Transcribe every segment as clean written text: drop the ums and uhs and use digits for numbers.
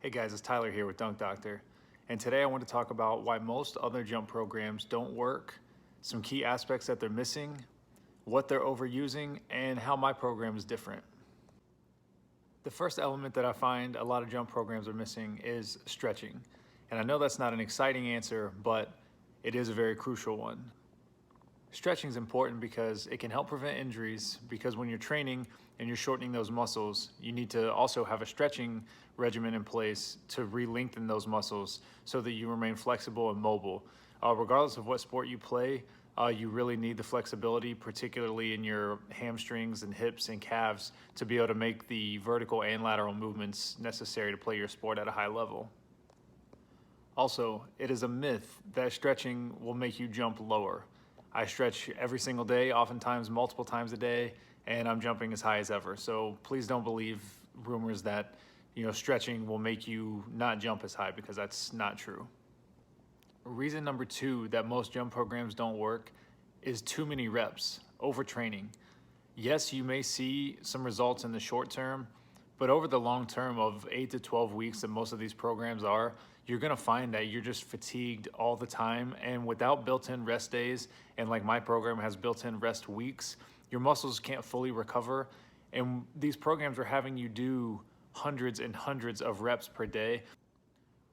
Hey guys, it's Tyler here with Dunk Doctor, and today I want to talk about why most other jump programs don't work, some key aspects that they're missing, what they're overusing, and how my program is different. The first element that I find a lot of jump programs are missing is stretching. And I know that's not an exciting answer, but it is a very crucial one. Stretching is important because it can help prevent injuries, because when you're training and you're shortening those muscles, you need to also have a stretching regimen in place to re-lengthen those muscles so that you remain flexible and mobile. Regardless of what sport you play, you really need the flexibility, particularly in your hamstrings and hips and calves, to be able to make the vertical and lateral movements necessary to play your sport at a high level. Also, it is a myth that stretching will make you jump lower. I stretch every single day, oftentimes multiple times a day, and I'm jumping as high as ever. So please don't believe rumors that stretching will make you not jump as high, because that's not true. Reason number two that most jump programs don't work is too many reps, overtraining. Yes, you may see some results in the short term, but over the long term of 8 to 12 weeks that most of these programs are, you're gonna find that you're just fatigued all the time, and without built-in rest days, and like my program has built-in rest weeks, your muscles can't fully recover. And these programs are having you do hundreds and hundreds of reps per day.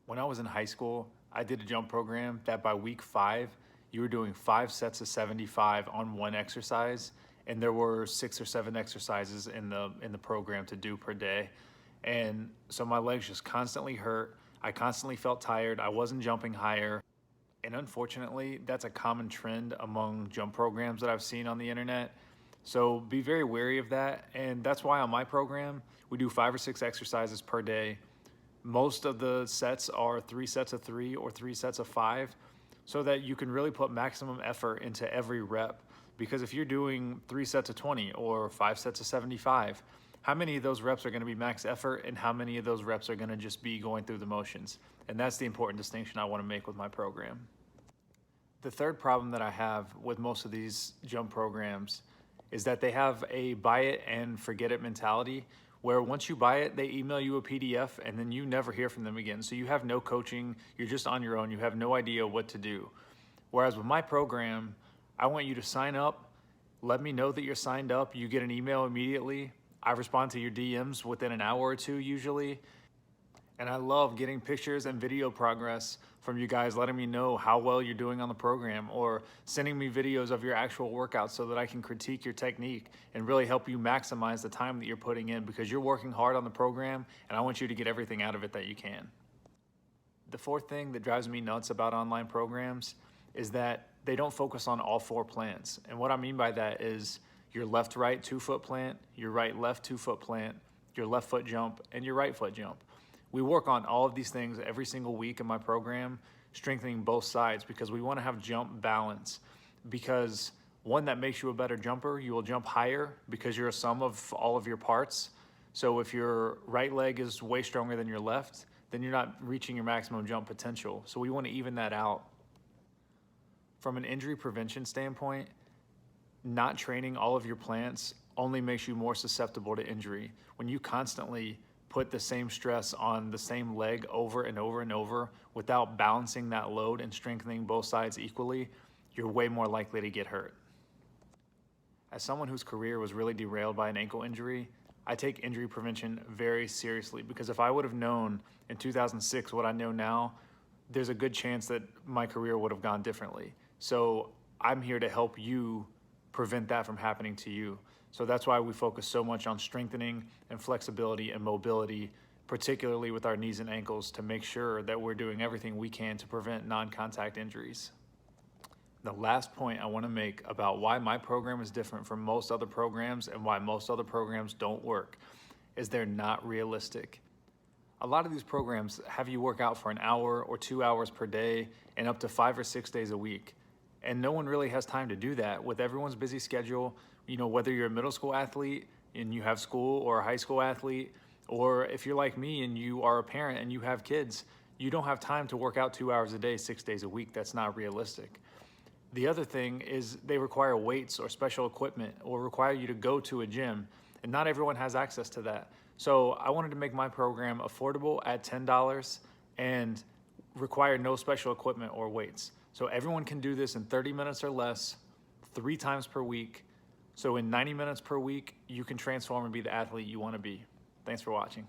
When I was in high school, I did a jump program that by week 5, you were doing 5 sets of 75 on one exercise, and there were 6 or 7 exercises in the program to do per day. And so my legs just constantly hurt. I constantly felt tired. I wasn't jumping higher. And unfortunately, that's a common trend among jump programs that I've seen on the internet. So be very wary of that. And that's why on my program, we do 5 or 6 exercises per day. Most of the sets are 3 sets of 3 or 3 sets of 5, so that you can really put maximum effort into every rep. Because if you're doing 3 sets of 20 or 5 sets of 75, how many of those reps are going to be max effort, and how many of those reps are going to just be going through the motions? And that's the important distinction I want to make with my program. The third problem that I have with most of these jump programs is that they have a buy it and forget it mentality, where once you buy it, they email you a PDF and then you never hear from them again. So you have no coaching, you're just on your own, you have no idea what to do. Whereas with my program, I want you to sign up, let me know that you're signed up, you get an email immediately. I respond to your DMs within an hour or two usually. And I love getting pictures and video progress from you guys, letting me know how well you're doing on the program, or sending me videos of your actual workouts so that I can critique your technique and really help you maximize the time that you're putting in, because you're working hard on the program and I want you to get everything out of it that you can. The fourth thing that drives me nuts about online programs is that they don't focus on all 4 plants. And what I mean by that is your left-right 2-foot plant, your right-left 2-foot plant, your left foot jump, and your right foot jump. We work on all of these things every single week in my program, strengthening both sides, because we want to have jump balance. Because one, that makes you a better jumper. You will jump higher because you're a sum of all of your parts. So if your right leg is way stronger than your left, then you're not reaching your maximum jump potential. So we want to even that out. From an injury prevention standpoint, not training all of your plants only makes you more susceptible to injury. When you constantly put the same stress on the same leg over and over and over without balancing that load and strengthening both sides equally, you're way more likely to get hurt. As someone whose career was really derailed by an ankle injury, I take injury prevention very seriously, because if I would have known in 2006 what I know now, there's a good chance that my career would have gone differently. So I'm here to help you prevent that from happening to you. So that's why we focus so much on strengthening and flexibility and mobility, particularly with our knees and ankles, to make sure that we're doing everything we can to prevent non-contact injuries. The last point I want to make about why my program is different from most other programs and why most other programs don't work is they're not realistic. A lot of these programs have you work out for an hour or 2 hours per day and up to 5 or 6 days a week. And no one really has time to do that with everyone's busy schedule. Whether you're a middle school athlete and you have school, or a high school athlete, or if you're like me and you are a parent and you have kids, you don't have time to work out 2 hours a day, 6 days a week. That's not realistic. The other thing is they require weights or special equipment, or require you to go to a gym, and not everyone has access to that. So I wanted to make my program affordable at $10 and require no special equipment or weights. So everyone can do this in 30 minutes or less, 3 times per week. So in 90 minutes per week, you can transform and be the athlete you want to be. Thanks for watching.